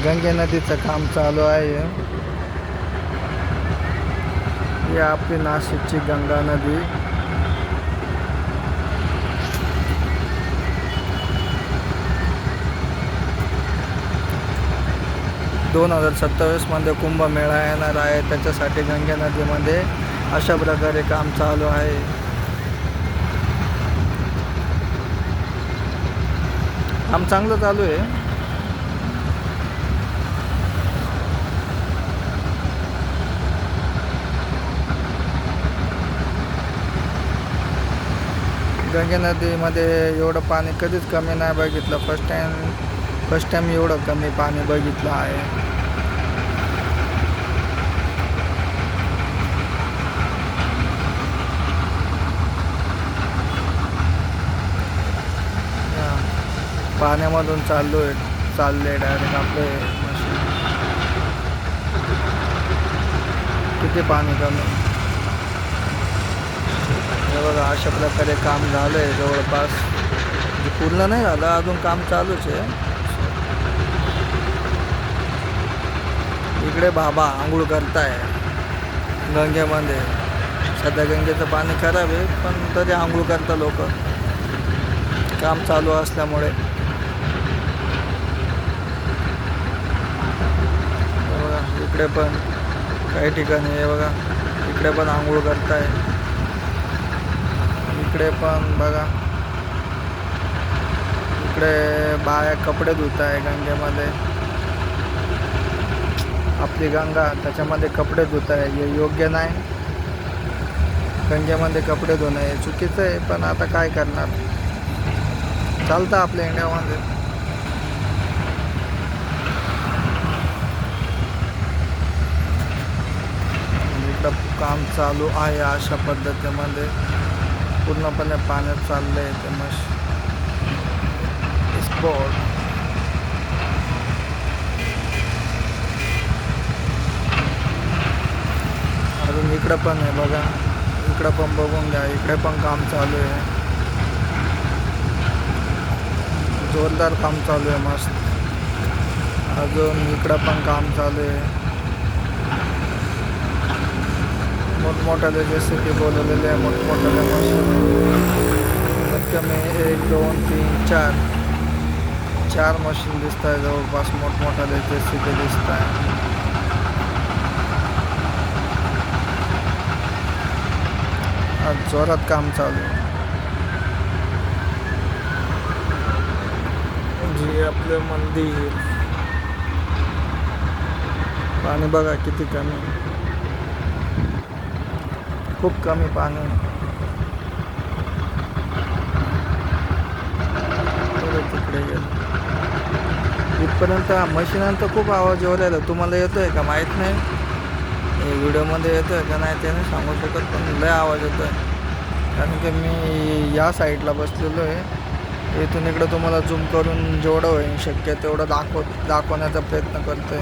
गंगे नदीचं काम चालू आहे. ही आपली नाशिकची गंगा नदी. दोन 2027 मध्ये कुंभमेळा येणार आहे. त्याच्यासाठी गंगा नदीमध्ये अशा प्रकारे काम चालू आहे. काम चांगलं चालू आहे. गंगा नदीमध्ये एवढं पाणी कधीच कमी नाही बघितलं. फर्स्ट टाइम एवढं कमी पाणी बघितलं आहे. पाण्यामधून चालले डायरेक्ट आपले मशीन. किती पाणी कमी. हे बघा अशा प्रकारे काम झालं आहे जवळपास. म्हणजे पूर्ण नाही झालं, अजून काम चालूच आहे. इकडे बाबा आंघोळ करताय गंगेमध्ये. सध्या गंगेचं पाणी खराब आहे, पण तरी आंघोळ करता लोक, काम चालू असल्यामुळे. बघा इकडे पण काही ठिकाणी आहे बघा, इकडे पण आंघोळ करताय. इकडे पण बघा, इकडे बाया कपडे धुत आहे गंगेमध्ये. आपली गंगा त्याच्यामध्ये कपडे धुत आहे, हे योग्य नाही. गंगेमध्ये कपडे धुणं हे चुकीचं आहे, पण आता काय करणार, चालतं आपल्या इंडियामध्ये. इकडं काम चालू आहे अशा पद्धतीमध्ये. पूर्णपणे पाण्यात चाललं आहे ते मशीन स्पॉट. अजून इकडं पण आहे बघा, इकडं पण बघून घ्या. इकडे पण काम चालू आहे, जोरदार काम चालू आहे, मस्त. अजून इकडं पण काम चालू आहे. मोठमोठाले JCB बोलवलेले आहे, मोठमोठाले मशीन. कमी 1 2 3 4 मशीन दिसत आहे जवळपास. मोठमोठाले JCB दिसत आहे. आज जोरात काम चालू आहे. जे आपले मंदिर. पाणी बघा किती कमी, खूप कमी पाणी. तिकडे गेलं इथपर्यंत. मशीनांचा खूप आवाज येऊ राहिला. तुम्हाला येतोय का माहीत नाही, व्हिडिओमध्ये येतोय का नाही ते नाही सांगू शकत, पण लय आवाज येतोय. कारण की मी या साईडला बसलेलो आहे. इथून इकडं तुम्हाला झूम करून जेवढं होईल शक्य तेवढं दाखवण्याचा प्रयत्न करतोय.